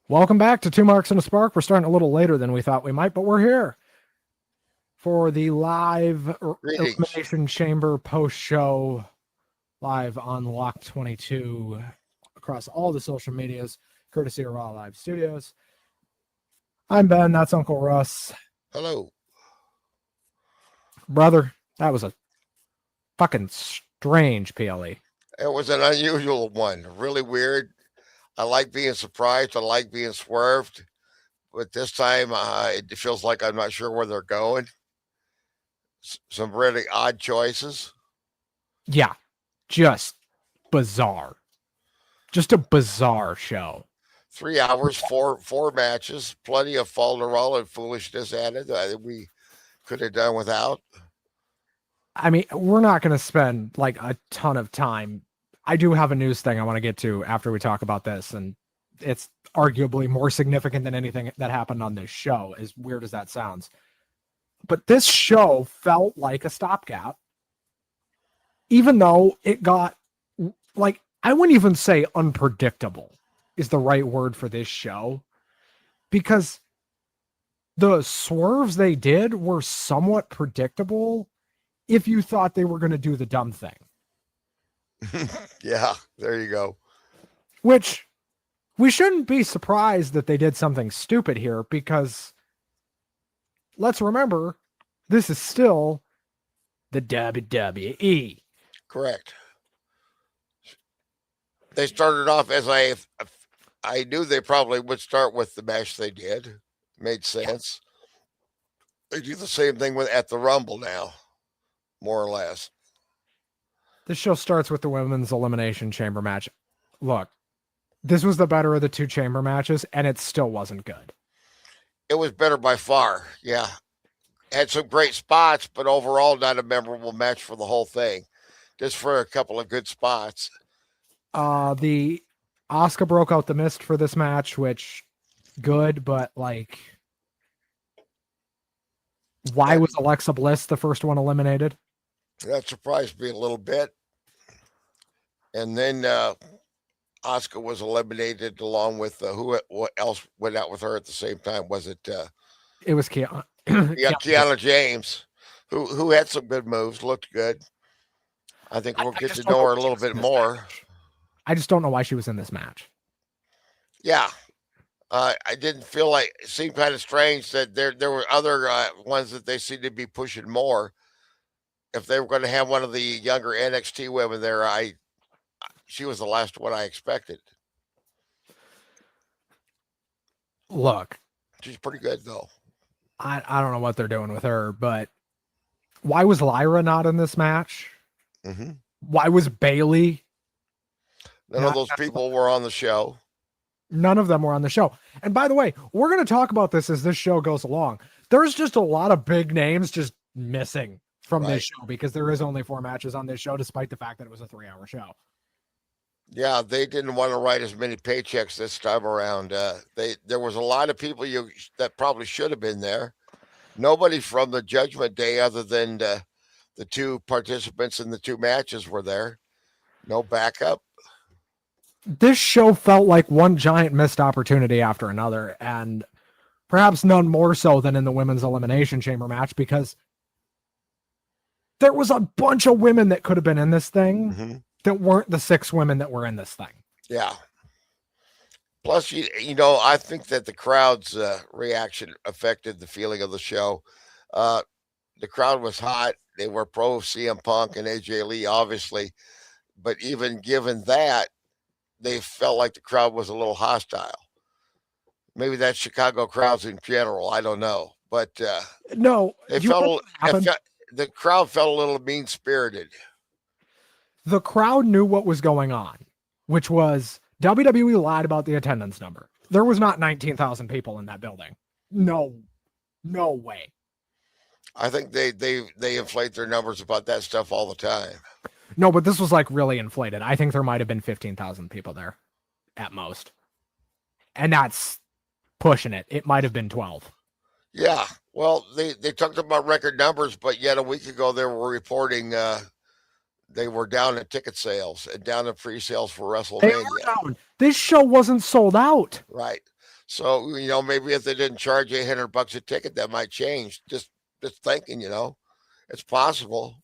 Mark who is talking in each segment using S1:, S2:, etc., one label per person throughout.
S1: Welcome back to Two Marks and a Spark. We're starting a little later than we thought we might, but we're here for the live
S2: Greetings.
S1: Elimination Chamber post show live on Lock 22 across all the social medias, courtesy of Raw Live Studios. I'm Ben. That's Uncle Russ.
S2: Hello.
S1: Brother, that was a fucking strange PLE.
S2: It was an unusual one. Really weird. I like being surprised. I like being swerved. But this time, it feels like I'm not sure where they're going. Some really odd choices.
S1: Yeah, just bizarre. Just a bizarre show.
S2: 3 hours, four matches, plenty of falderall and foolishness added that we could have done without.
S1: I mean, we're not going to spend like a ton of time. I do have a news thing I want to get to after we talk about this, and it's arguably more significant than anything that happened on this show, as weird as that sounds. But this show felt like a stopgap, even though it got, like, I wouldn't even say unpredictable is the right word for this show, because the swerves they did were somewhat predictable if you thought they were going to do the dumb thing.
S2: Yeah, there you go.
S1: Which we shouldn't be surprised that they did something stupid here, because let's remember, this is still the WWE.
S2: Correct. They started off as I knew they probably would start with the match they did. Made sense. They do the same thing at the Rumble now, more or less.
S1: This show starts with the women's elimination chamber match. Look, this was the better of the two chamber matches, and it still wasn't good.
S2: It was better by far. Yeah. Had some great spots, but overall not a memorable match for the whole thing. Just for a couple of good spots.
S1: The Asuka broke out the mist for this match, which good, but like, why was Alexa Bliss the first one eliminated?
S2: That surprised me a little bit. And then Asuka was eliminated along with what else went out with her at the same time? Was it?
S1: It was Kiana.
S2: Kiana James, who had some good moves, looked good. I think we'll get to know her a little bit more.
S1: Match. I just don't know why she was in this match.
S2: Yeah. I didn't feel like it seemed kind of strange that there were other ones that they seemed to be pushing more. If they were going to have one of the younger NXT women there, she was the last one I expected.
S1: Look,
S2: she's pretty good though.
S1: I don't know what they're doing with her, but why was Lyra not in this match?
S2: Mm-hmm.
S1: Why was Bailey?
S2: None of those people were on the show.
S1: None of them were on the show. And by the way, we're going to talk about this as this show goes along. There's just a lot of big names just missing from this show, because there is only 4 matches on this show, despite the fact that it was a 3-hour show.
S2: Yeah, they didn't want to write as many paychecks this time around. There was a lot of people that probably should have been there. Nobody from the Judgment Day other than the 2 participants in the 2 matches were there. No backup.
S1: This show felt like one giant missed opportunity after another, and perhaps none more so than in the women's elimination chamber match, because there was a bunch of women that could have been in this thing that weren't the 6 women that were in this thing.
S2: Yeah. Plus, I think that the crowd's reaction affected the feeling of the show. The crowd was hot. They were pro CM Punk and AJ Lee, obviously. But even given that, they felt like the crowd was a little hostile. Maybe that's Chicago crowds in general. I don't know. But
S1: no,
S2: the crowd felt a little mean-spirited.
S1: The crowd knew what was going on, which was WWE lied about the attendance number. There was not 19,000 people in that building. No way.
S2: I think they inflate their numbers about that stuff all the time.
S1: No, but this was like really inflated. I think there might have been 15,000 people there at most. And that's pushing it. It might have been 12.
S2: Yeah. Well, they talked about record numbers, but yet a week ago they were reporting they were down in ticket sales and down in pre-sales for WrestleMania.
S1: They were down. This show wasn't sold out.
S2: Right. So maybe if they didn't charge $800 a ticket, that might change. Just thinking, it's possible.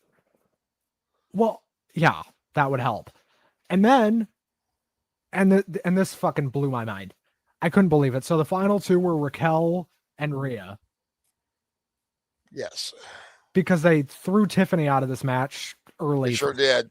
S1: Well, yeah, that would help. And then, and this fucking blew my mind. I couldn't believe it. So the final two were Raquel and Rhea
S2: Yes,
S1: because they threw Tiffany out of this match early.
S2: they sure did.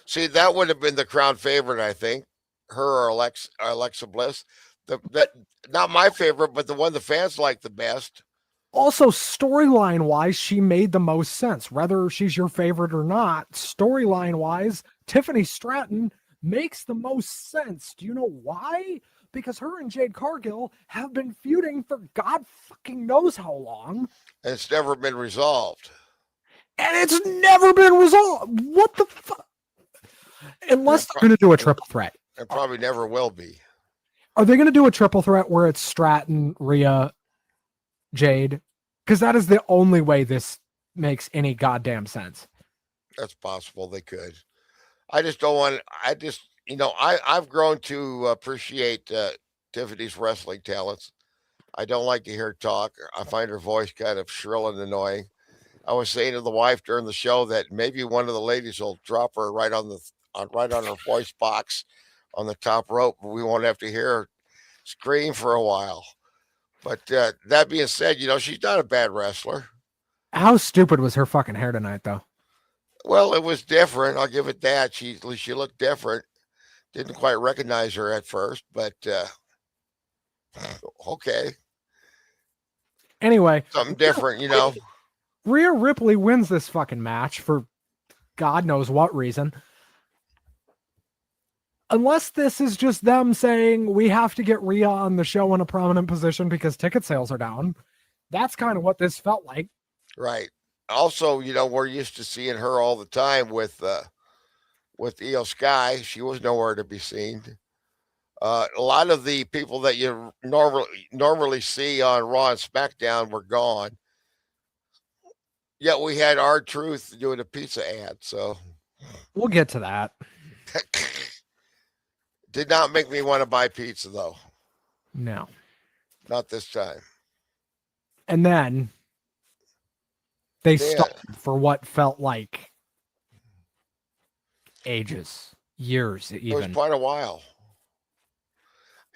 S2: See, that would have been the crowd favorite, I think. Her or Alexa Bliss. That not my favorite, but the one the fans like the best.
S1: Also, storyline wise, she made the most sense. Whether she's your favorite or not, storyline wise, Tiffany Stratton makes the most sense. Do you know why? Because her and Jade Cargill have been feuding for God fucking knows how long.
S2: And it's never been resolved.
S1: And it's never been resolved. What the fuck? Unless they're going to do a triple threat.
S2: It probably never will be.
S1: Are they going to do a triple threat where it's Stratton, Rhea, Jade? Because that is the only way this makes any goddamn sense.
S2: That's possible. They could. I just don't want. I've grown to appreciate Tiffany's wrestling talents. I don't like to hear her talk. I find her voice kind of shrill and annoying. I was saying to the wife during the show that maybe one of the ladies will drop her right on her voice box on the top rope, but we won't have to hear her scream for a while. But that being said, she's not a bad wrestler.
S1: How stupid was her fucking hair tonight, though?
S2: Well, it was different. I'll give it that. She looked different. Didn't quite recognize her at first, but okay.
S1: Anyway,
S2: Something different,
S1: Rhea Ripley wins this fucking match for God knows what reason. Unless this is just them saying we have to get Rhea on the show in a prominent position because ticket sales are down. That's kind of what this felt like.
S2: Right. Also, we're used to seeing her all the time with Io Sky. She was nowhere to be seen. A lot of the people that you normally see on Raw and SmackDown were gone. Yet we had R-Truth doing a pizza ad. So
S1: we'll get to that.
S2: Did not make me want to buy pizza, though.
S1: No.
S2: Not this time.
S1: And then they stopped for what felt like ages, years, even.
S2: It was quite a while.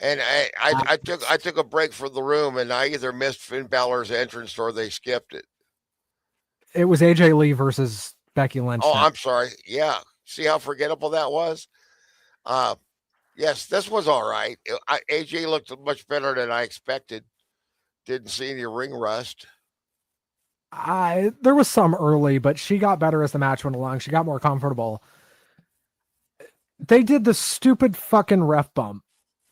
S2: And I took a break from the room, and I either missed Finn Balor's entrance or they skipped it.
S1: It was AJ Lee versus Becky Lynch.
S2: Oh, I'm sorry. Yeah. See how forgettable that was? Yes, this was all right. AJ looked much better than I expected. Didn't see any ring rust.
S1: There was some early, but she got better as the match went along. She got more comfortable. They did the stupid fucking ref bump.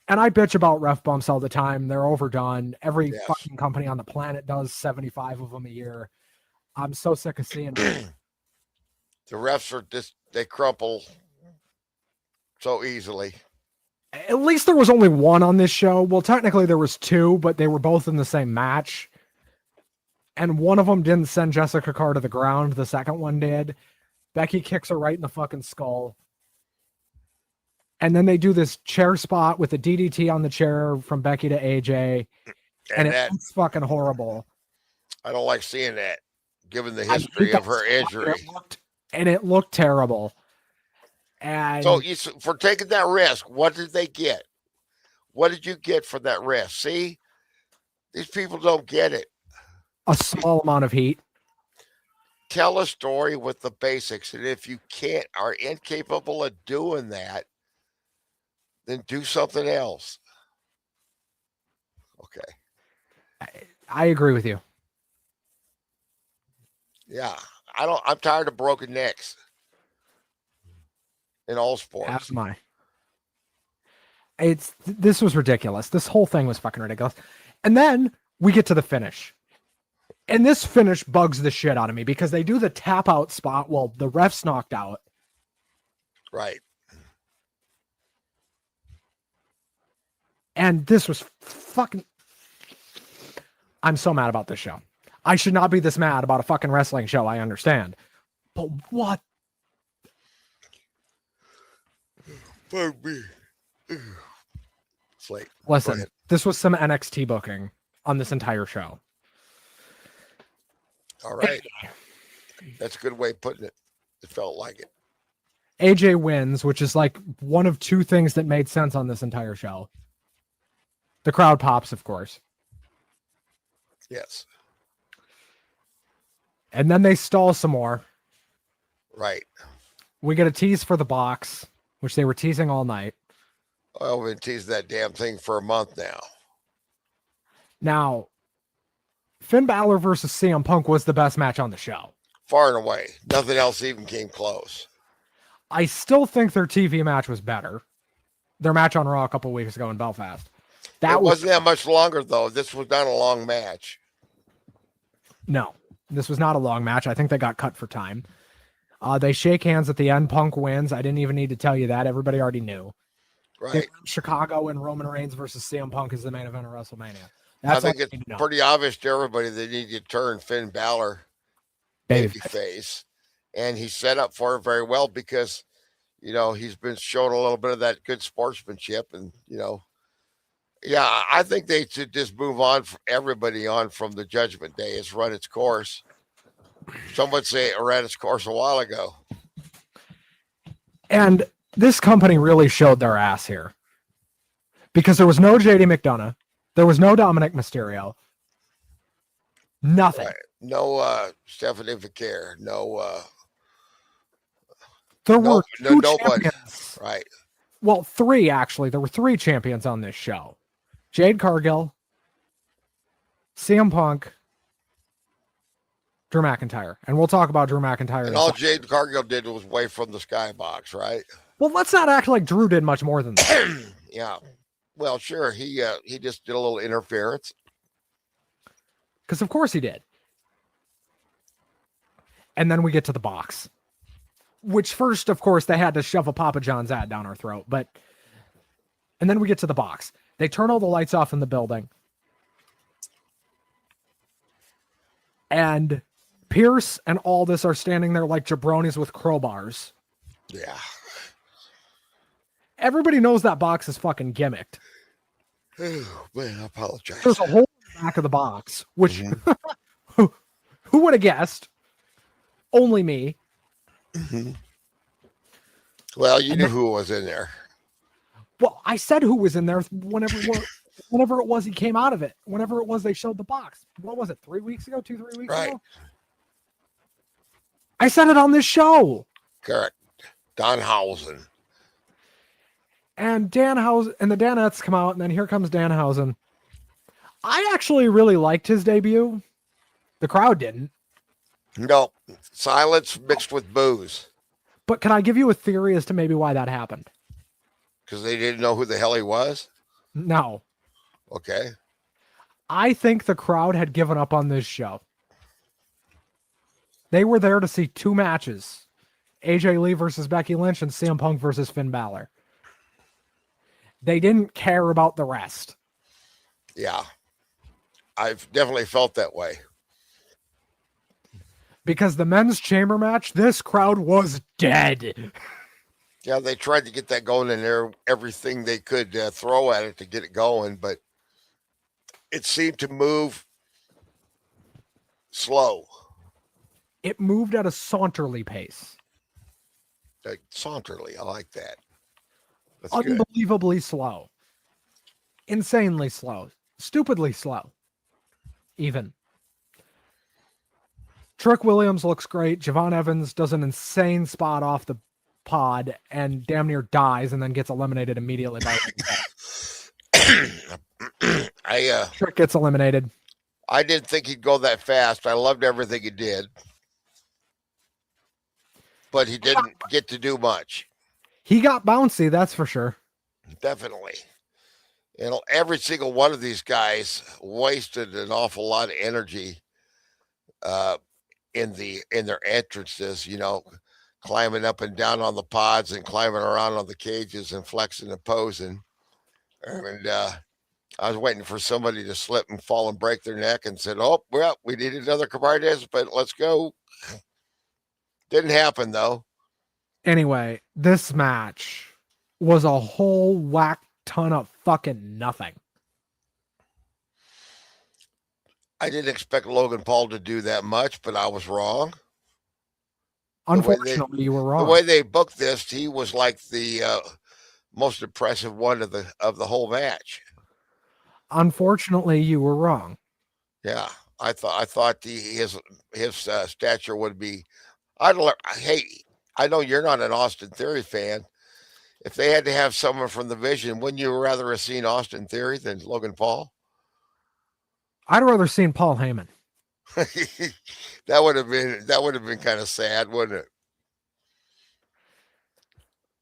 S1: And I bitch about ref bumps all the time. They're overdone. Every fucking company on the planet does 75 of them a year. I'm so sick of seeing them.
S2: The refs are they crumple so easily.
S1: At least there was only one on this show. Well, technically there was two, but they were both in the same match. And one of them didn't send Jessica Carr to the ground. The second one did. Becky kicks her right in the fucking skull. And then they do this chair spot with the DDT on the chair from Becky to AJ. And it looks fucking horrible.
S2: I don't like seeing that, given the history of her injury.
S1: It looked terrible. And
S2: so for taking that risk, what did they get? What did you get for that risk? See, these people don't get it.
S1: A small amount of heat.
S2: Tell a story with the basics. And if you are incapable of doing that, then do something else. Okay.
S1: I agree with you.
S2: Yeah. I'm tired of broken necks in all sports.
S1: As am I. This was ridiculous. This whole thing was fucking ridiculous. And then we get to the finish. And this finish bugs the shit out of me because they do the tap out spot while the ref's knocked out.
S2: Right.
S1: And this was fucking... I'm so mad about this show. I should not be this mad about a fucking wrestling show, I understand. But what?
S2: Pardon me. slate.
S1: Listen, this was some NXT booking on this entire show.
S2: All right. That's a good way of putting it. It felt like it.
S1: AJ wins, which is like one of two things that made sense on this entire show. The crowd pops, of course.
S2: Yes.
S1: And then they stall some more.
S2: Right.
S1: We get a tease for the box, which they were teasing all night.
S2: Well, we've been teasing that damn thing for a month now.
S1: Now, Finn Balor versus CM Punk was the best match on the show.
S2: Far and away. Nothing else even came close.
S1: I still think their TV match was better. Their match on Raw a couple weeks ago in Belfast.
S2: It wasn't that much longer, though. This was not a long match.
S1: No, this was not a long match. I think they got cut for time. They shake hands at the end. Punk wins. I didn't even need to tell you that. Everybody already knew.
S2: Right.
S1: Chicago and Roman Reigns versus CM Punk is the main event of WrestleMania.
S2: I think it's pretty obvious to everybody they need to turn Finn Balor babyface. And he's set up for it very well because, you know, he's been shown a little bit of that good sportsmanship. And, you know, yeah, I think they should just move on for everybody on from the Judgment Day. It's run its course. Some would say it ran its course a while ago.
S1: And this company really showed their ass here. Because there was no JD McDonough. There was no Dominic Mysterio. Nothing.
S2: Right. No Stephanie Vicaire.
S1: There were two
S2: nobody.
S1: Champions.
S2: Right.
S1: Well, three, actually. There were three champions on this show. Jade Cargill, CM Punk, Drew McIntyre. And we'll talk about Drew McIntyre.
S2: And all Jade Cargill did was wave from the skybox, right?
S1: Well, let's not act like Drew did much more than that.
S2: Yeah. Well, sure. He just did a little interference.
S1: Because of course he did. And then we get to the box. Which first, of course, they had to shove a Papa John's ad down our throat. And then we get to the box. They turn all the lights off in the building. And Pierce and Aldis are standing there like jabronis with crowbars.
S2: Yeah.
S1: Everybody knows that box is fucking gimmicked.
S2: Oh, man, I apologize.
S1: There's a hole in the back of the box, which who would have guessed? Only me.
S2: Mm-hmm. Well, you knew who was in there.
S1: Well, I said who was in there whenever it was he came out of it. Whenever it was they showed the box. What was it, 3 weeks ago? 2-3 weeks ago? I said it on this show.
S2: Correct. Danhausen.
S1: And Danhausen and the Danettes come out, and then here comes Danhausen. I actually really liked his debut. The crowd didn't.
S2: No. Silence mixed with booze.
S1: But can I give you a theory as to maybe why that happened?
S2: Because they didn't know who the hell he was?
S1: No.
S2: Okay.
S1: I think the crowd had given up on this show. They were there to see two matches. AJ Lee versus Becky Lynch and CM Punk versus Finn Balor. They didn't care about the rest.
S2: Yeah. I've definitely felt that way.
S1: Because the men's chamber match, this crowd was dead.
S2: Yeah, they tried to get that going in there, everything they could throw at it to get it going, but it seemed to move slow.
S1: It moved at a saunterly pace.
S2: Like saunterly, I like that. That's
S1: unbelievably slow. Insanely slow. Stupidly slow. Even. Trick Williams looks great. Javon Evans does an insane spot off the pod and damn near dies and then gets eliminated immediately by Trick gets eliminated.
S2: I didn't think he'd go that fast. I loved everything he did. But he didn't get to do much.
S1: He got bouncy, that's for sure.
S2: Definitely. You know, every single one of these guys wasted an awful lot of energy in their entrances, you know, climbing up and down on the pods and climbing around on the cages and flexing and posing. And I was waiting for somebody to slip and fall and break their neck and said, oh, well, we need another Cabardes, but let's go. Didn't happen, though.
S1: Anyway, this match was a whole whack ton of fucking nothing.
S2: I didn't expect Logan Paul to do that much, but I was wrong.
S1: Unfortunately, you were
S2: The
S1: wrong.
S2: way they booked this, he was like the most impressive one of the whole match.
S1: Unfortunately, you were wrong.
S2: Yeah, I thought his stature would be. Hey, I know you're not an Austin Theory fan. If they had to have someone from the Vision, wouldn't you rather have seen Austin Theory than Logan Paul?
S1: I'd rather seen Paul Heyman.
S2: that would have been kind of sad, wouldn't it?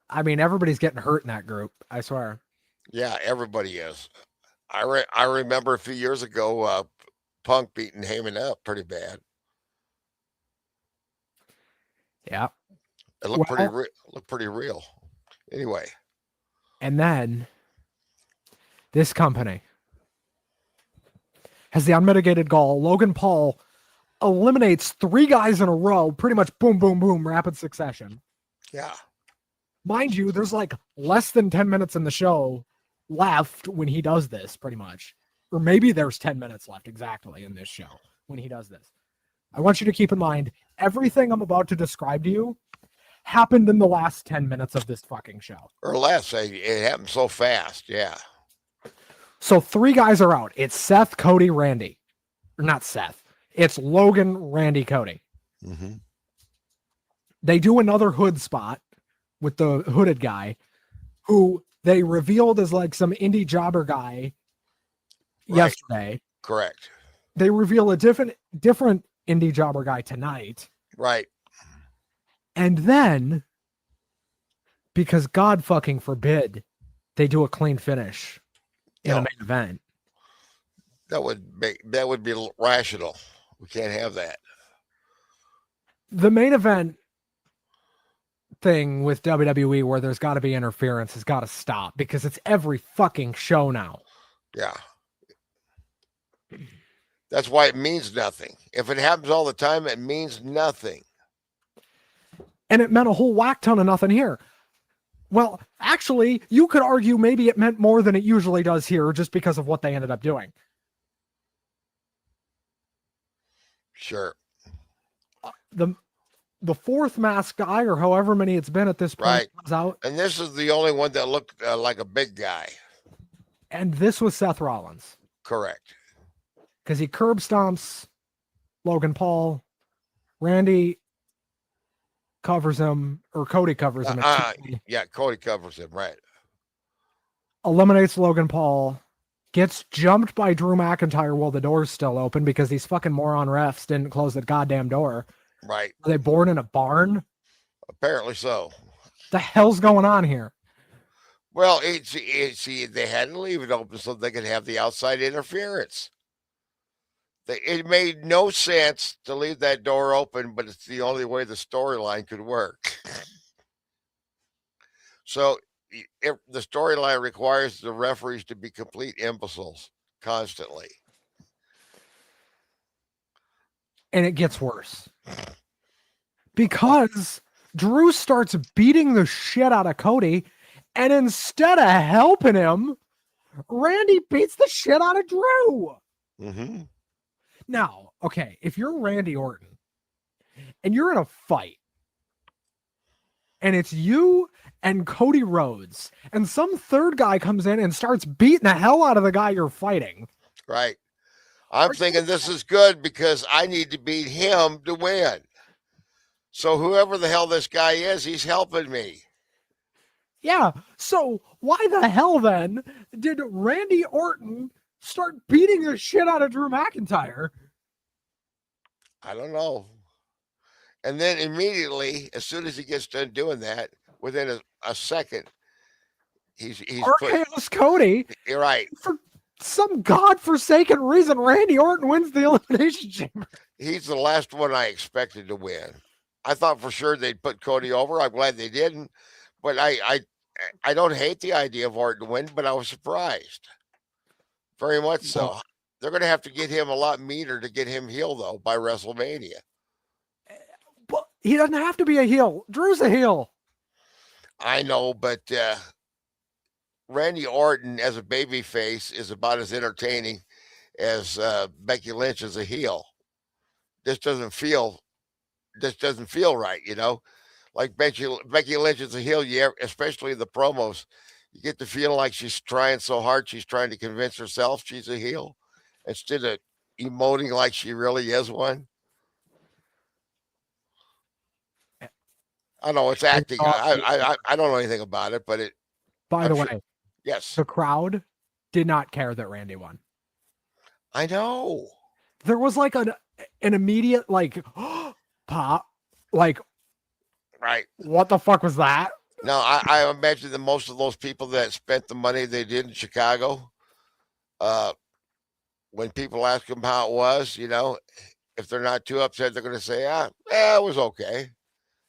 S1: I mean, everybody's getting hurt in that group. I swear.
S2: Yeah, everybody is. I remember a few years ago, Punk beating Heyman up pretty bad.
S1: Yeah,
S2: It looked pretty real. Anyway,
S1: and then this company has the unmitigated gall. Logan Paul eliminates 3 guys in a row, pretty much boom, boom, boom, rapid succession.
S2: yeah.
S1: Mind you, there's like less than 10 minutes in the show left when he does this, pretty much. Or maybe there's 10 minutes left exactly in this show when he does this. I want you to keep in mind, everything I'm about to describe to you happened in the last 10 minutes of this fucking show.
S2: Or less. It happened so fast. Yeah.
S1: So 3 guys are out. It's Seth, Cody, Randy. Or not Seth. It's Logan, Randy, Cody.
S2: Mm-hmm.
S1: They do another hood spot with the hooded guy who they revealed as like some indie jobber guy yesterday.
S2: Correct.
S1: They reveal a different indie jobber guy tonight.
S2: Right.
S1: And then, because God fucking forbid, they do a clean finish in a main event.
S2: That would be rational. We can't have that.
S1: The main event thing with WWE where there's got to be interference has got to stop because it's every fucking show now.
S2: Yeah. That's why it means nothing. If it happens all the time, it means nothing.
S1: And it meant a whole whack ton of nothing here. Well, actually, you could argue maybe it meant more than it usually does here just because of what they ended up doing.
S2: Sure.
S1: The 4th masked guy, or however many it's been at this point,
S2: right,
S1: comes out.
S2: And this is the only one that looked like a big guy.
S1: And this was Seth Rollins.
S2: Correct.
S1: Because he curb stomps Logan Paul. Randy covers him, or Cody covers him.
S2: Yeah, Cody covers him, right.
S1: Eliminates Logan Paul. Gets jumped by Drew McIntyre while the door's still open because these fucking moron refs didn't close the goddamn door.
S2: Right.
S1: Are they born in a barn?
S2: Apparently so.
S1: The hell's going on here?
S2: Well, see, they had to leave it open so they could have the outside interference. It made no sense to leave that door open, but it's the only way the storyline could work. So the storyline requires the referees to be complete imbeciles constantly.
S1: And it gets worse. Because Drew starts beating the shit out of Cody, and instead of helping him, Randy beats the shit out of Drew.
S2: Mm-hmm.
S1: Now, okay, if you're Randy Orton and you're in a fight and it's you and Cody Rhodes and some third guy comes in and starts beating the hell out of the guy you're fighting.
S2: Right. I'm thinking this is good because I need to beat him to win. So whoever the hell this guy is, he's helping me.
S1: Yeah. So why the hell then did Randy Orton start beating the shit out of Drew McIntyre?
S2: I don't know. And then immediately, as soon as he gets done doing that, within a second, he's
S1: RKO's Cody.
S2: You're right.
S1: For some godforsaken reason, Randy Orton wins the Elimination Chamber.
S2: He's the last one I expected to win. I thought for sure they'd put Cody over. I'm glad they didn't. But I don't hate the idea of Orton win, but I was surprised. Very much so. They're going to have to get him a lot meaner to get him heel, though, by WrestleMania.
S1: But he doesn't have to be a heel. Drew's a heel.
S2: I know, but Randy Orton as a baby face is about as entertaining as Becky Lynch as a heel. This doesn't feel right, Like Becky Lynch is a heel, especially the promos. You get the feeling like she's trying so hard, she's trying to convince herself she's a heel instead of emoting like she really is one. I know it's acting. I don't know anything about it, but
S1: By the way,
S2: yes,
S1: the crowd did not care that Randy won.
S2: I know.
S1: There was like an immediate like pop, like
S2: right.
S1: What the fuck was that?
S2: Now I imagine that most of those people that spent the money they did in Chicago, when people ask them how it was, if they're not too upset, they're going to say, it was okay.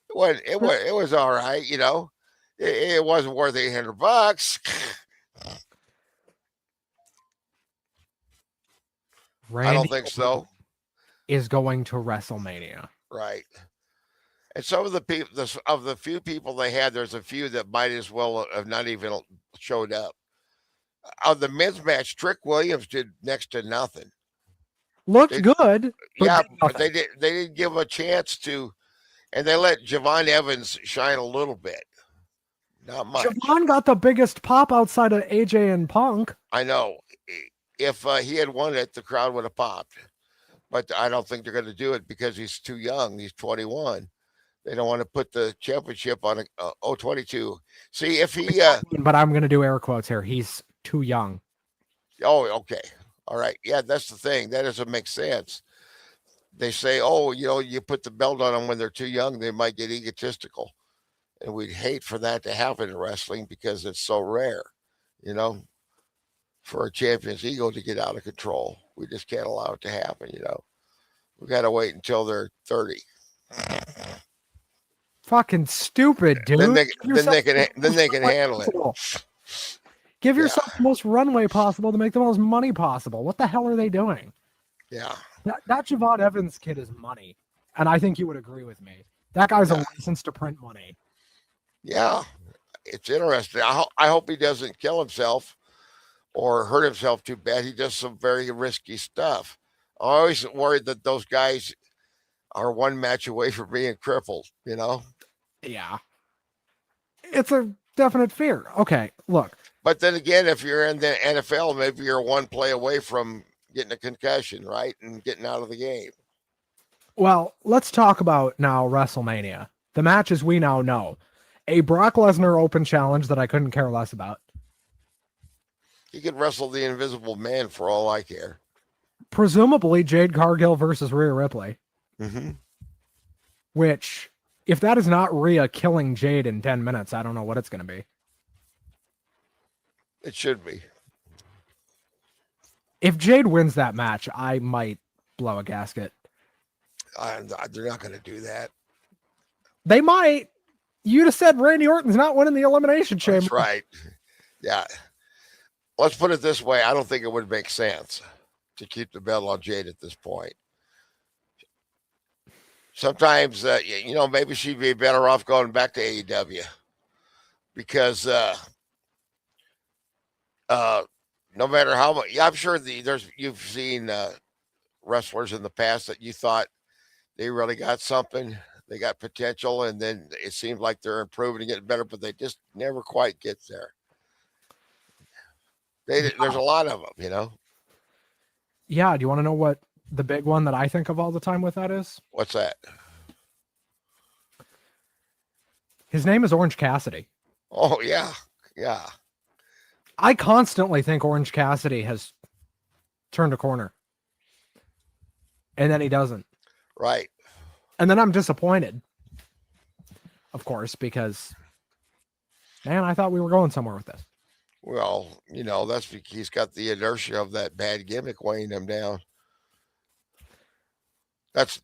S2: It was all right, It wasn't worth $800.
S1: Randy
S2: I don't think so.
S1: Is going to WrestleMania,
S2: right? And some of the people, of the few people they had, there's a few that might as well have not even showed up. On the men's match, Trick Williams did next to nothing.
S1: Looked good,
S2: but they didn't give him a chance to. And they let Javon Evans shine a little bit. Not much.
S1: Javon got the biggest pop outside of AJ and Punk.
S2: I know. If he had won it, the crowd would have popped. But I don't think they're going to do it because he's too young. He's 21. They don't want to put the championship on a 22. See, if he...
S1: but I'm going to do air quotes here. He's too young.
S2: Oh, okay. All right. Yeah, that's the thing. That doesn't make sense. They say, you put the belt on them when they're too young, they might get egotistical. And we'd hate for that to happen in wrestling because it's so rare, for a champion's ego to get out of control. We just can't allow it to happen, We got to wait until they're 30.
S1: Fucking stupid, dude.
S2: Then they can handle it.
S1: Give yourself the most runway possible to make the most money possible. What the hell are they doing?
S2: Yeah.
S1: That Javon Evans kid is money. And I think you would agree with me. That guy's a license to print money.
S2: Yeah. It's interesting. I hope he doesn't kill himself or hurt himself too bad. He does some very risky stuff. I'm always worried that those guys are one match away from being crippled,
S1: Yeah. It's a definite fear. Okay, look.
S2: But then again, if you're in the NFL, maybe you're one play away from getting a concussion, right? And getting out of the game.
S1: Well, let's talk about now WrestleMania. The matches we now know. A Brock Lesnar open challenge that I couldn't care less about.
S2: He could wrestle the Invisible Man for all I care.
S1: Presumably Jade Cargill versus Rhea Ripley.
S2: Mm-hmm.
S1: Which, if that is not Rhea killing Jade in 10 minutes, I don't know what it's going to be.
S2: It should be.
S1: If Jade wins that match, I might blow a gasket.
S2: They're not going to do that.
S1: They might. You just said Randy Orton's not winning the Elimination Chamber.
S2: That's right. Yeah. Let's put it this way. I don't think it would make sense to keep the belt on Jade at this point. Sometimes, maybe she'd be better off going back to AEW because no matter how much, I'm sure you've seen wrestlers in the past that you thought they really got something, they got potential, and then it seems like they're improving and getting better, but they just never quite get there. There's a lot of them,
S1: Yeah. Do you want to know what the big one that I think of all the time with that is?
S2: What's that?
S1: His name is Orange Cassidy.
S2: Oh, yeah. Yeah.
S1: I constantly think Orange Cassidy has turned a corner. And then he doesn't.
S2: Right.
S1: And then I'm disappointed. Of course, because, man, I thought we were going somewhere with this.
S2: Well, that's because he's got the inertia of that bad gimmick weighing him down. That's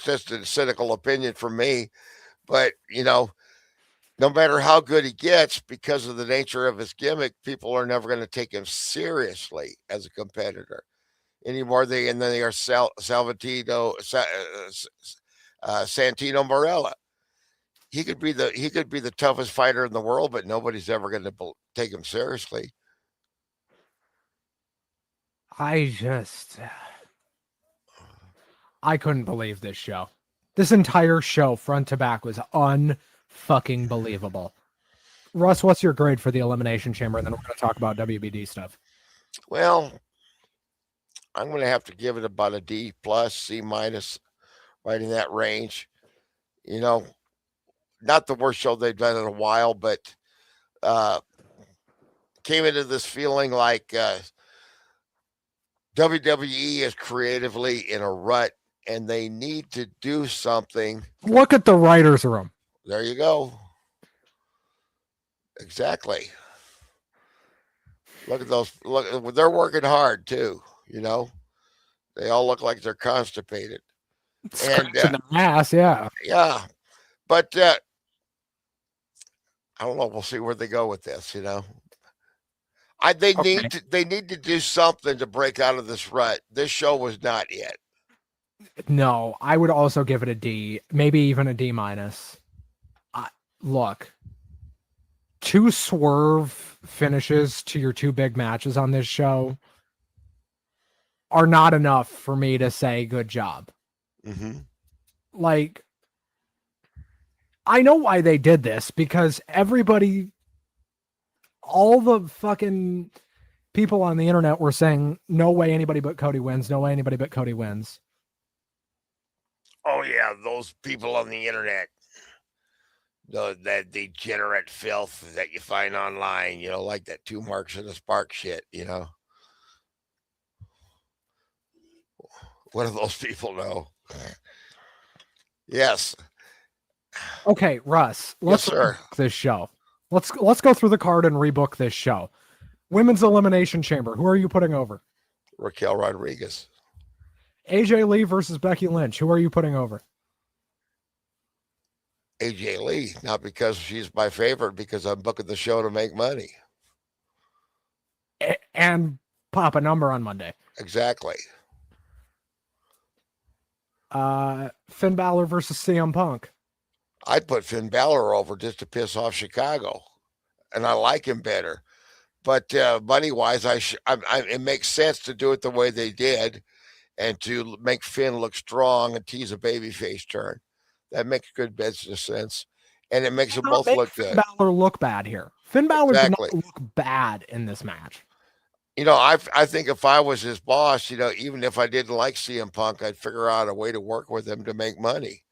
S2: just a cynical opinion from me. But, no matter how good he gets, because of the nature of his gimmick, people are never going to take him seriously as a competitor anymore. They are Santino Marella. he could be the toughest fighter in the world, but nobody's ever going to take him seriously.
S1: I couldn't believe this show. This entire show, front to back, was unfucking believable. Russ, what's your grade for the Elimination Chamber? And then we're going to talk about WBD stuff.
S2: Well, I'm going to have to give it about a D plus, C minus, right in that range. You know, not the worst show they've done in a while, but came into this feeling like WWE is creatively in a rut and they need to do something.
S1: Look at the writer's room.
S2: There you go. Exactly. Look at those. Look, they're working hard too. You know, they all look like they're constipated.
S1: Scratching the ass, yeah.
S2: Yeah, but I don't know. We'll see where they go with this. You know, they need to do something to break out of this rut. This show was not it.
S1: No, I would also give it a D, maybe even a D minus. Look, 2 swerve finishes to your 2 big matches on this show are not enough for me to say good job.
S2: Mm-hmm.
S1: Like, I know why they did this, because everybody, all the fucking people on the internet were saying, no way anybody but Cody wins. No way anybody but Cody wins.
S2: Oh, yeah, those people on the internet. That degenerate filth that you find online, you know, like that 2 marks and a spark shit, you know. What do those people know? Yes.
S1: Okay, Russ, let's rebook this show. Let's go through the card and rebook this show. Women's Elimination Chamber. Who are you putting over?
S2: Raquel Rodriguez.
S1: AJ Lee versus Becky Lynch. Who are you putting over?
S2: AJ Lee, not because she's my favorite, because I'm booking the show to make money.
S1: And pop a number on Monday.
S2: Exactly.
S1: Finn Balor versus CM Punk.
S2: I'd put Finn Balor over just to piss off Chicago, and I like him better. But money-wise, it makes sense to do it the way they did, and to make Finn look strong and tease a babyface turn. That makes good business sense, and it makes them both look good.
S1: Finn Balor look bad here. Finn Balor did not look bad in this match.
S2: You know, I think if I was his boss, you know, even if I didn't like CM Punk, I'd figure out a way to work with him to make money.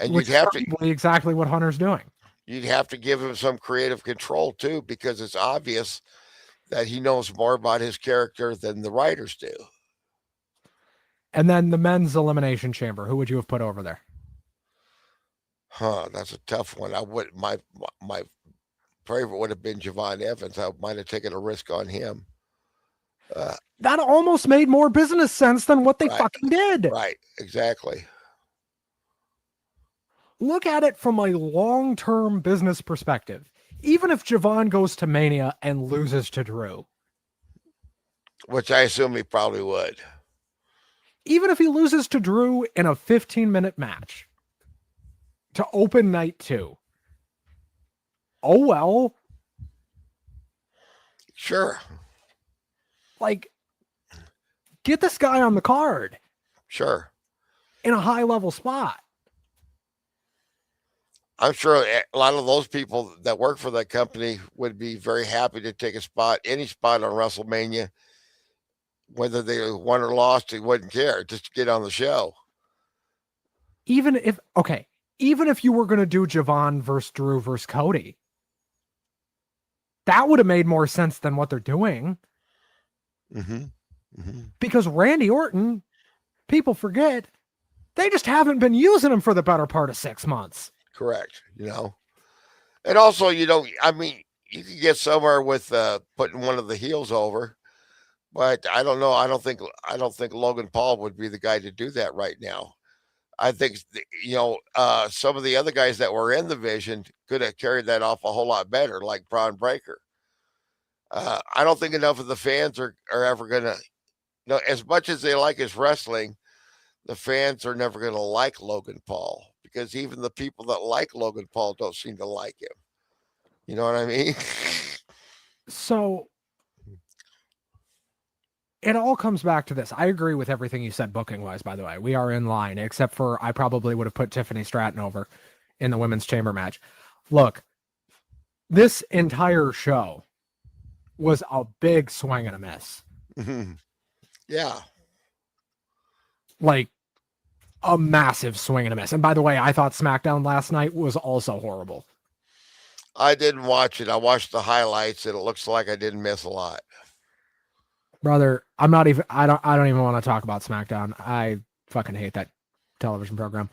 S2: And
S1: you'd have to exactly what Hunter's doing.
S2: You'd have to give him some creative control too, because it's obvious that he knows more about his character than the writers do.
S1: And then the men's Elimination Chamber. Who would you have put over there?
S2: That's a tough one. I would my favorite would have been Javon Evans. I might have taken a risk on him.
S1: That almost made more business sense than what they fucking did.
S2: Right, exactly.
S1: Look at it from a long-term business perspective. Even if Javon goes to Mania and loses to Drew,
S2: which I assume he probably would.
S1: Even if he loses to Drew in a 15-minute match to open night 2. Oh, well.
S2: Sure.
S1: Like, get this guy on the card.
S2: Sure.
S1: In a high-level spot.
S2: I'm sure a lot of those people that work for that company would be very happy to take a spot, any spot on WrestleMania. Whether they won or lost, he wouldn't care, just to get on the show.
S1: Even if you were going to do Javon versus Drew versus Cody, that would have made more sense than what they're doing.
S2: Mm-hmm. Mm-hmm.
S1: Because Randy Orton, people forget, they just haven't been using him for the better part of 6 months.
S2: Correct. You know, and also, you know, I mean, you could get somewhere with putting one of the heels over. But I don't know. I don't think Logan Paul would be the guy to do that right now. I think, you know, some of the other guys that were in the Vision could have carried that off a whole lot better, like Braun Breaker. I don't think enough of the fans are ever going to, you know, as much as they like his wrestling, the fans are never going to like Logan Paul because even the people that like Logan Paul don't seem to like him. You know what I mean?
S1: So it all comes back to this. I agree with everything you said booking wise, by the way. We are in line, except for I probably would have put Tiffany Stratton over in the women's chamber match. Look, this entire show was a big swing and a miss.
S2: Yeah.
S1: Like a massive swing and a miss. And by the way, I thought SmackDown last night was also horrible.
S2: I didn't watch it. I watched the highlights and it looks like I didn't miss a lot.
S1: Brother, I don't even want to talk about SmackDown. I fucking hate that television program.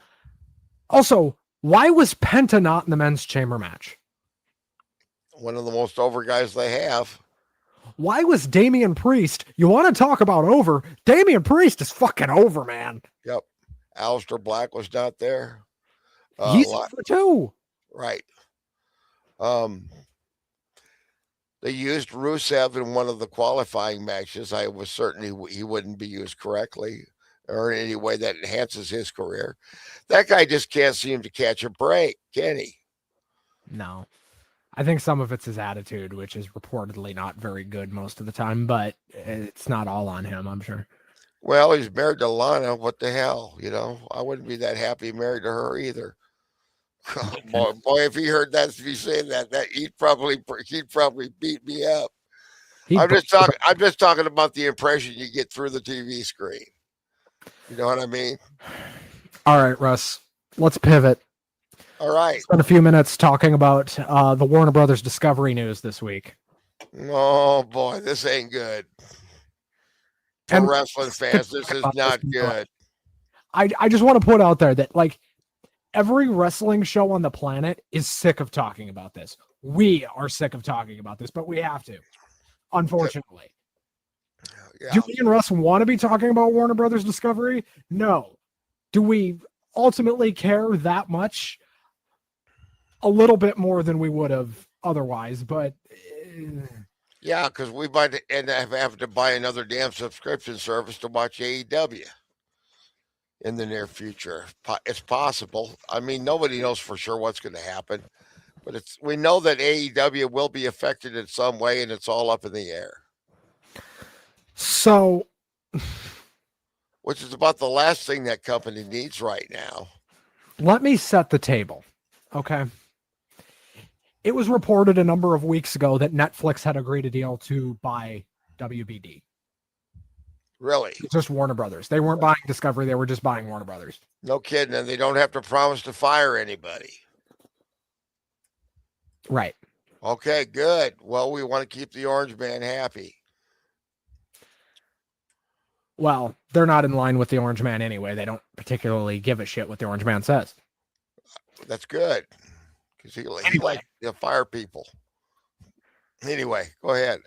S1: Also, why was Penta not in the men's chamber match?
S2: One of the most over guys they have.
S1: Why was Damian Priest? You want to talk about over? Damian Priest is fucking over, man.
S2: Yep. Aleister Black was not there.
S1: He's over too.
S2: Right. They used Rusev in one of the qualifying matches. I was certain he wouldn't be used correctly or in any way that enhances his career. That guy just can't seem to catch a break, can he?
S1: No. I think some of it's his attitude, which is reportedly not very good most of the time, but it's not all on him, I'm sure.
S2: Well, he's married to Lana. What the hell? You know, I wouldn't be that happy married to her either. boy, if he heard that, if he saying that he'd probably beat me up. I'm just talking about the impression you get through the TV screen. You know what I mean?
S1: All right, Russ, let's pivot.
S2: All right.
S1: Spend a few minutes talking about the Warner Brothers Discovery news this week.
S2: Oh boy, this ain't good. For wrestling fans, this is not good.
S1: I just want to put out there that like every wrestling show on the planet is sick of talking about this. We are sick of talking about this, but we have to, unfortunately. Yeah. Do me and Russ want to be talking about Warner Brothers Discovery? No. Do we ultimately care that much? A little bit more than we would have otherwise, but
S2: yeah, because we might end up having to buy another damn subscription service to watch AEW in the near future. It's possible. I mean, nobody knows for sure what's going to happen, but we know that AEW will be affected in some way, and it's all up in the air.
S1: So,
S2: which is about the last thing that company needs right now.
S1: Let me set the table, okay? It was reported a number of weeks ago that Netflix had agreed a deal to buy WBD.
S2: Really?
S1: Just Warner Brothers. They weren't buying Discovery. They were just buying Warner Brothers.
S2: No kidding. And they don't have to promise to fire anybody.
S1: Right.
S2: Okay, good. Well, we want to keep the Orange Man happy.
S1: Well, they're not in line with the Orange Man anyway. They don't particularly give a shit what the Orange Man says.
S2: That's good. Because he like to fire people. Anyway, go ahead.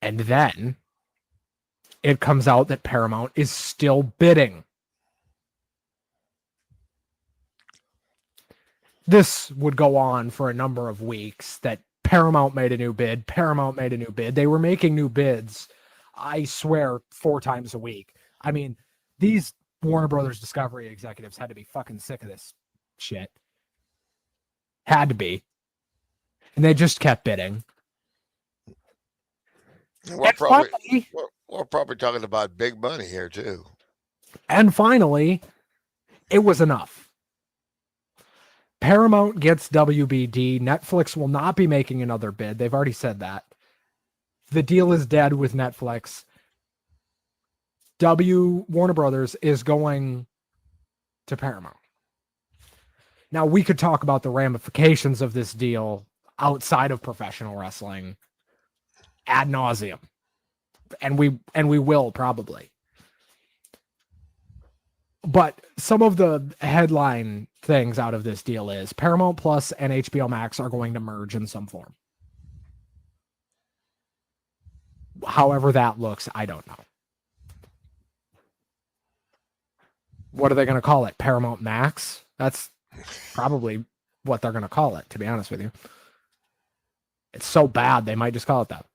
S1: And then it comes out that Paramount is still bidding. This would go on for a number of weeks, that Paramount made a new bid. They were making new bids, I swear, 4 times a week. I mean, these Warner Brothers Discovery executives had to be fucking sick of this shit. Had to be. And they just kept bidding.
S2: We're probably talking about big money here, too.
S1: And finally, it was enough. Paramount gets WBD. Netflix will not be making another bid. They've already said that. The deal is dead with Netflix. Warner Brothers is going to Paramount. Now, we could talk about the ramifications of this deal outside of professional wrestling ad nauseum. And we will probably. But some of the headline things out of this deal is Paramount Plus and HBO Max are going to merge in some form. However that looks, I don't know. What are they going to call it? Paramount Max? That's probably what they're going to call it, to be honest with you. It's so bad, they might just call it that.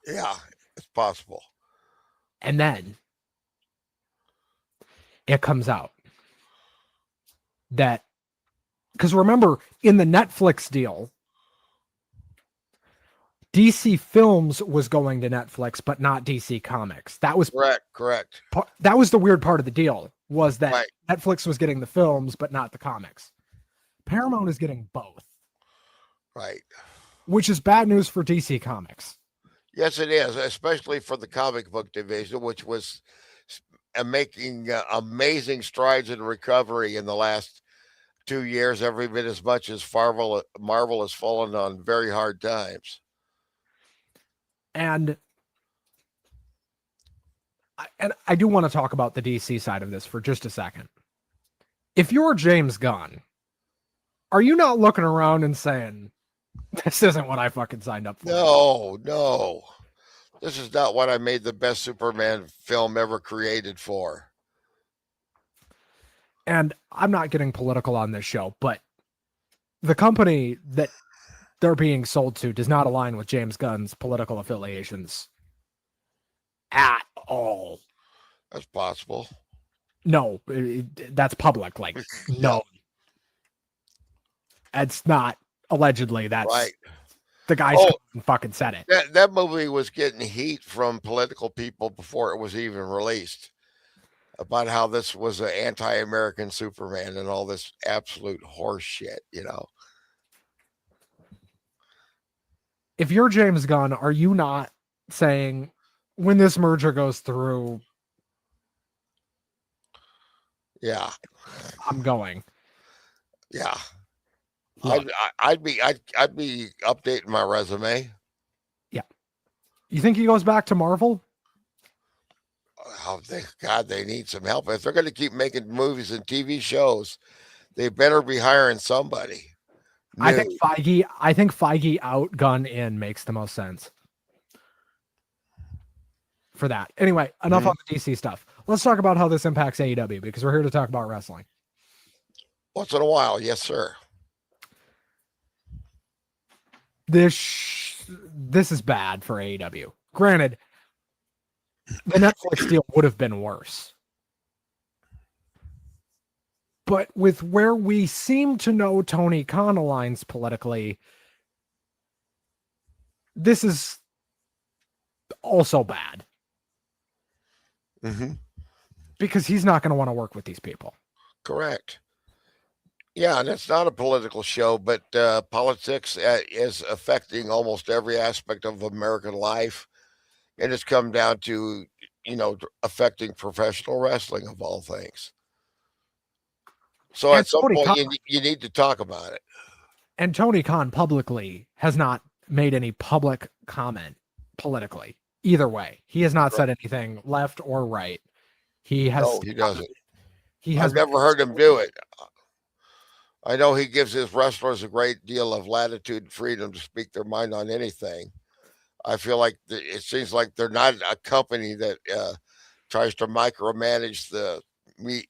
S2: Yeah, it's possible.
S1: And then it comes out that, because remember, in the Netflix deal, DC Films was going to Netflix, but not DC Comics. That was
S2: correct.
S1: That was the weird part of the deal, was that
S2: Right.
S1: Netflix was getting the films, but not the comics. Paramount is getting both,
S2: Right.
S1: which is bad news for DC Comics.
S2: Yes, it is, especially for the comic book division, which was making amazing strides in recovery in the last 2 years, every bit as much as Marvel has fallen on very hard times.
S1: And I do want to talk about the DC side of this for just a second. If you're James Gunn, are you not looking around and saying, this isn't what I fucking signed up for?
S2: No. This is not what I made the best Superman film ever created for.
S1: And I'm not getting political on this show, but the company that they're being sold to does not align with James Gunn's political affiliations at all.
S2: That's possible.
S1: No, that's public. Like, no. It's not allegedly. That's
S2: right.
S1: The guy fucking said it.
S2: That movie was getting heat from political people before it was even released about how this was an anti-American Superman and all this absolute horse shit, you know.
S1: If you're James Gunn, are you not saying, when this merger goes through,
S2: yeah,
S1: I'm going?
S2: Yeah. I'd be updating my resume.
S1: Yeah. You think he goes back to Marvel?
S2: Oh, thank God, they need some help. If they're going to keep making movies and TV shows, they better be hiring somebody.
S1: New. I think Feige out, Gunn in makes the most sense for that. Anyway, enough on the DC stuff. Let's talk about how this impacts AEW, because we're here to talk about wrestling.
S2: Once in a while, yes, sir.
S1: This is bad for AEW. Granted, the Netflix deal would have been worse. But with where we seem to know Tony Khan aligns politically, this is also bad.
S2: Mm-hmm.
S1: Because he's not going to want to work with these people.
S2: Correct. Yeah, and it's not a political show, but politics is affecting almost every aspect of American life. And it's come down to, affecting professional wrestling of all things. So at some point, you need to talk about it.
S1: And Tony Khan publicly has not made any public comment politically. Either way, he has not said anything left or right. He has.
S2: No, he doesn't. I've never heard him do it. I know he gives his wrestlers a great deal of latitude and freedom to speak their mind on anything. I feel like it seems like they're not a company that tries to micromanage the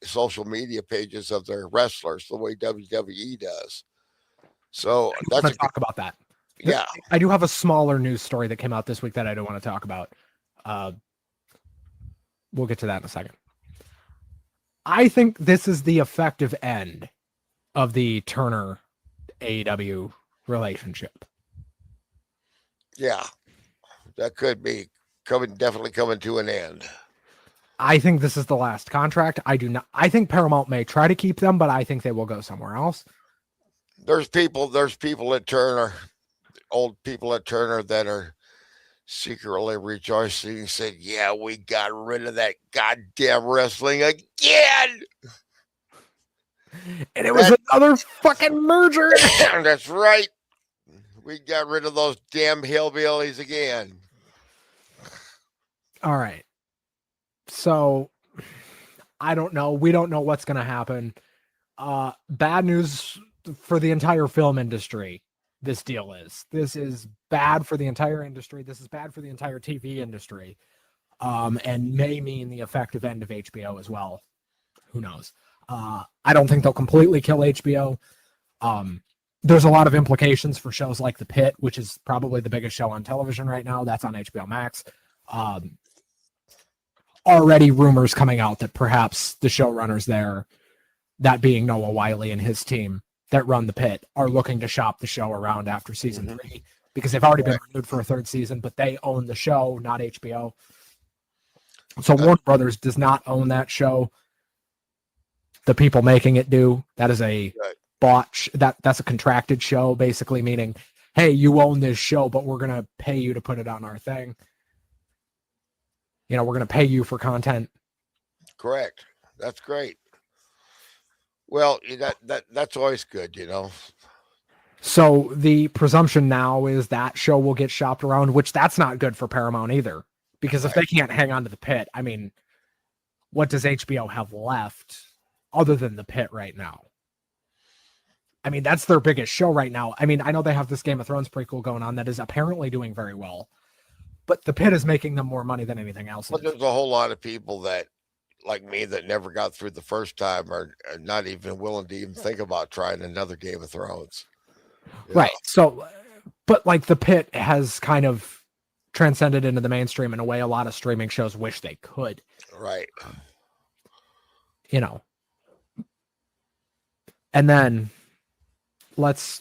S2: social media pages of their wrestlers the way WWE does. So
S1: let's talk about that.
S2: Yeah.
S1: I do have a smaller news story that came out this week that I don't want to talk about. We'll get to that in a second. I think this is the effective end of the Turner AEW relationship.
S2: Yeah, that could be definitely coming to an end.
S1: I think this is the last contract. I think Paramount may try to keep them, but I think they will go somewhere else.
S2: There's people at Turner, old people at Turner, that are secretly rejoicing and said, yeah, we got rid of that goddamn wrestling again.
S1: And it was another fucking merger.
S2: That's right. We got rid of those damn hillbillies again.
S1: All right. So I don't know. We don't know what's going to happen. Bad news for the entire film industry. This deal is. This is bad for the entire industry. This is bad for the entire TV industry. And may mean the effective end of HBO as well. Who knows? I don't think they'll completely kill HBO. There's a lot of implications for shows like The Pit, which is probably the biggest show on television right now. That's on HBO Max. already rumors coming out that perhaps the showrunners there, that being Noah Wiley and his team that run the pit, are looking to shop the show around after season 3 because they've already been renewed for a 3rd season, but they own the show, not HBO. So Warner Brothers does not own that show. The people making it do. That is a botch. That's a contracted show, basically meaning, hey, you own this show, but we're gonna pay you to put it on our thing. You know, we're gonna pay you for content.
S2: Correct. That's great. Well, that's always good, you know.
S1: So the presumption now is that show will get shopped around, which that's not good for Paramount either. Because if they can't hang on to the pit, I mean, what does HBO have left other than the pit right now? I mean, that's their biggest show right now. I mean, I know they have this Game of Thrones prequel going on that is apparently doing very well, but the pit is making them more money than anything else.
S2: But there's a whole lot of people that, like me, that never got through the first time are not even willing to even think about trying another Game of Thrones.
S1: Right. So, but like the pit has kind of transcended into the mainstream in a way a lot of streaming shows wish they could.
S2: Right.
S1: You know. And then let's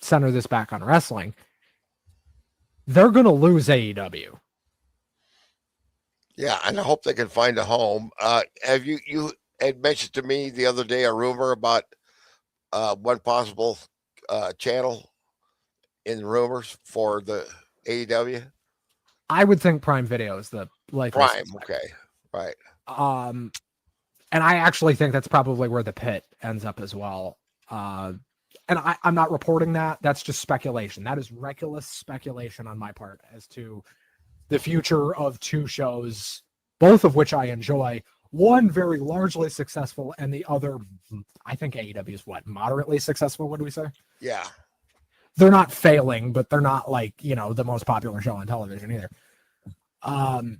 S1: center this back on wrestling. They're going to lose AEW.
S2: Yeah, and I hope they can find a home. Have you had mentioned to me the other day a rumor about one possible channel in rumors for the AEW?
S1: I would think Prime Video is the
S2: Prime, okay, right.
S1: And I actually think that's probably where the pit ends up as well. And I'm not reporting that. That's just speculation. That is reckless speculation on my part as to the future of two shows, both of which I enjoy. One very largely successful, and the other, I think AEW is what, moderately successful? What do we say?
S2: Yeah.
S1: They're not failing, but they're not like, you know, the most popular show on television either. I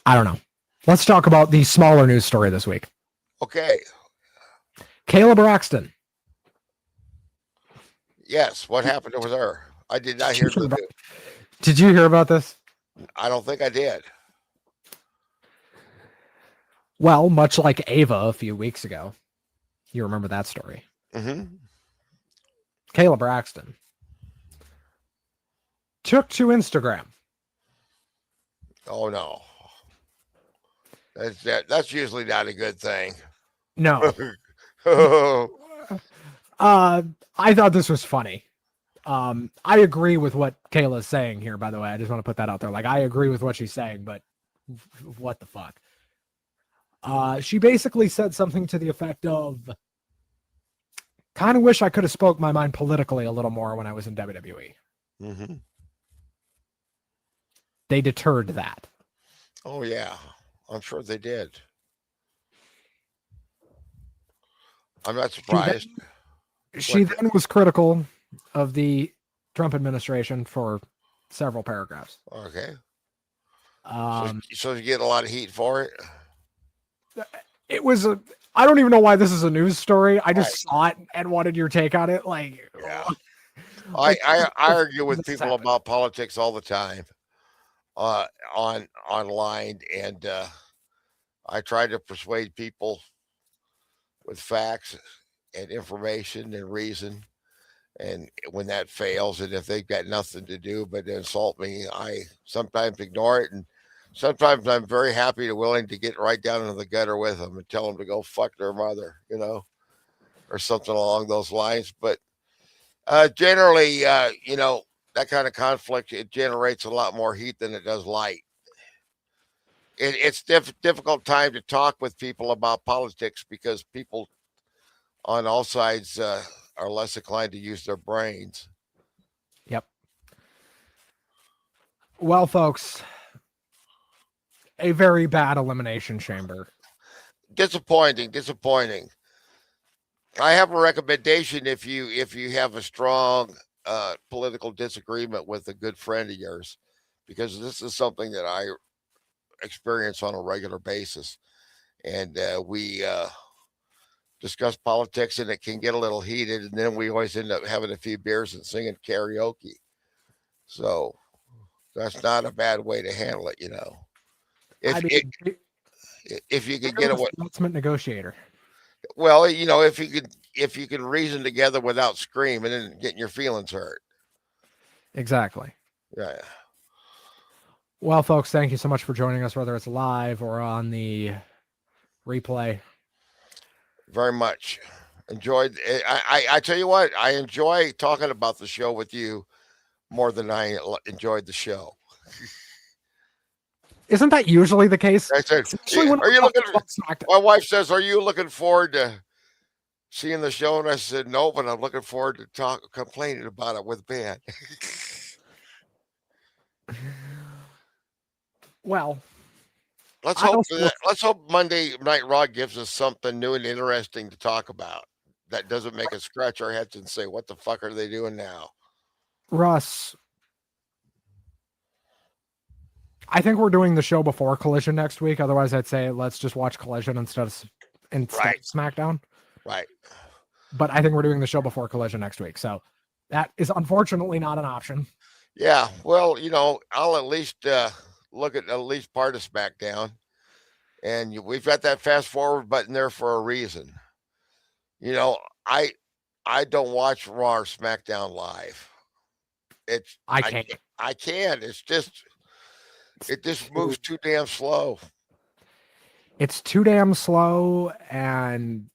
S1: don't know. Let's talk about the smaller news story this week.
S2: Okay.
S1: Kayla Braxton.
S2: Yes. What happened with her? I did not hear the news.
S1: Did you hear about this?
S2: I don't think I did.
S1: Well, much like Ava a few weeks ago. You remember that story.
S2: Mm-hmm.
S1: Kayla Braxton took to Instagram.
S2: Oh, no. That's usually not a good thing.
S1: No. I thought this was funny. I agree with what Kayla's saying here, by the way. I just want to put that out there. Like, I agree with what she's saying, but what the fuck? She basically said something to the effect of, kind of wish I could have spoke my mind politically a little more when I was in WWE.
S2: Mm-hmm.
S1: They deterred that.
S2: Oh, yeah. I'm sure they did. I'm not surprised.
S1: She then was critical of the Trump administration for several paragraphs.
S2: Okay.
S1: So
S2: you get a lot of heat for it?
S1: It was I don't even know why this is a news story. I just saw it and wanted your take on it. Like,
S2: yeah. I argue with people about politics all the time online, and I try to persuade people with facts and information and reason. And when that fails, and if they've got nothing to do but insult me, I sometimes ignore it. And sometimes I'm very happy to willing to get right down into the gutter with them and tell them to go fuck their mother, you know, or something along those lines. But generally, you know, that kind of conflict, it generates a lot more heat than it does light. It's difficult time to talk with people about politics because people on all sides are less inclined to use their brains.
S1: Yep. Well, folks, a very bad elimination chamber.
S2: Disappointing. I have a recommendation if you have a strong political disagreement with a good friend of yours, because this is something that I experience on a regular basis, and we discuss politics, and it can get a little heated, and then we always end up having a few beers and singing karaoke. So That's not a bad way to handle it,
S1: I
S2: If
S1: mean,
S2: if you could
S1: you're
S2: get
S1: the
S2: away,
S1: ultimate negotiator.
S2: well, if you can reason together without screaming and getting your feelings hurt.
S1: Exactly.
S2: Yeah,
S1: Well, folks, thank you so much for joining us, whether it's live or on the replay.
S2: very much enjoyed. I tell you what, I enjoy talking about the show with you more than I enjoyed the show.
S1: Isn't that usually the case?
S2: I said,
S1: Especially when
S2: "Are
S1: we're
S2: you looking?"
S1: talking about SmackDown.
S2: My wife says, "Are you looking forward to seeing the show?" And I said, "No, but I'm looking forward to complaining about it with Ben."
S1: Well,
S2: Let's
S1: I
S2: hope
S1: also
S2: for
S1: look.
S2: that. Let's hope Monday Night Raw gives us something new and interesting to talk about. That doesn't make us scratch our heads and say, "What the fuck are they doing now?"
S1: Russ, I think we're doing the show before Collision next week. Otherwise, I'd say let's just watch Collision instead of
S2: Right,
S1: SmackDown.
S2: right.
S1: But I think we're doing the show before Collision next week. So that is unfortunately not an option.
S2: Yeah. Well, I'll at least look at least part of SmackDown, and we've got that fast forward button there for a reason. You know, I I don't watch Raw or SmackDown live. It's
S1: I
S2: I
S1: can't.
S2: can't. I can. It just moves too damn slow.
S1: It's too damn slow and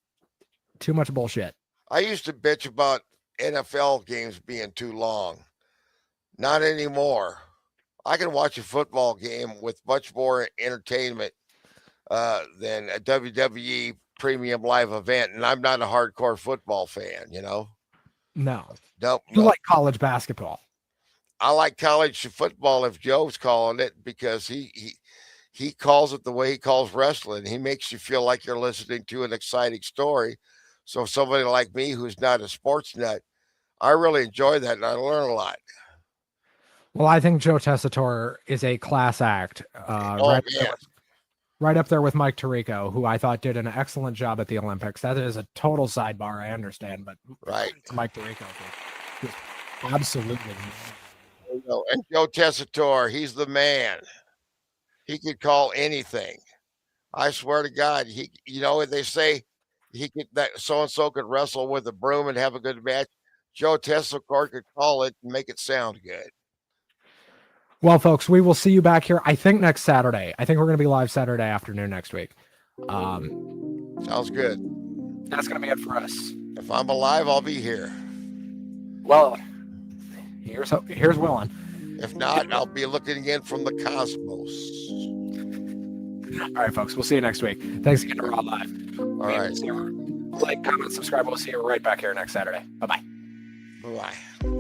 S1: too much bullshit.
S2: I used to bitch about NFL games being too long. Not anymore. I can watch a football game with much more entertainment than a WWE premium live event, and I'm not a hardcore football fan.
S1: No.
S2: Nope,
S1: You
S2: nope.
S1: like college basketball.
S2: I like college football if Joe's calling it because he calls it the way he calls wrestling. He makes you feel like you're listening to an exciting story. So somebody like me who's not a sports nut, I really enjoy that and I learn a lot.
S1: Well, I think Joe Tessitore is a class act.
S2: Oh man,
S1: Right up there with Mike Tirico, who I thought did an excellent job at the Olympics. That is a total sidebar, I understand, but
S2: right.
S1: Mike Tirico, just absolutely.
S2: And Joe Tessitore, he's the man. He could call anything. I swear to God, what they say he could that so and so could wrestle with a broom and have a good match. Joe Tessitore could call it and make it sound good.
S1: Well, folks, we will see you back here. I think next Saturday. I think we're going to be live Saturday afternoon next week.
S2: Sounds good.
S1: That's going to be it for us.
S2: If I'm alive, I'll be here.
S1: Well, here's willing.
S2: If not, I'll be looking in from the cosmos.
S1: All right, folks. We'll see you next week. Thanks again to Raw Live.
S2: All right.
S1: Like, comment, subscribe. We'll see you right back here next Saturday. Bye-bye.
S2: Bye-bye.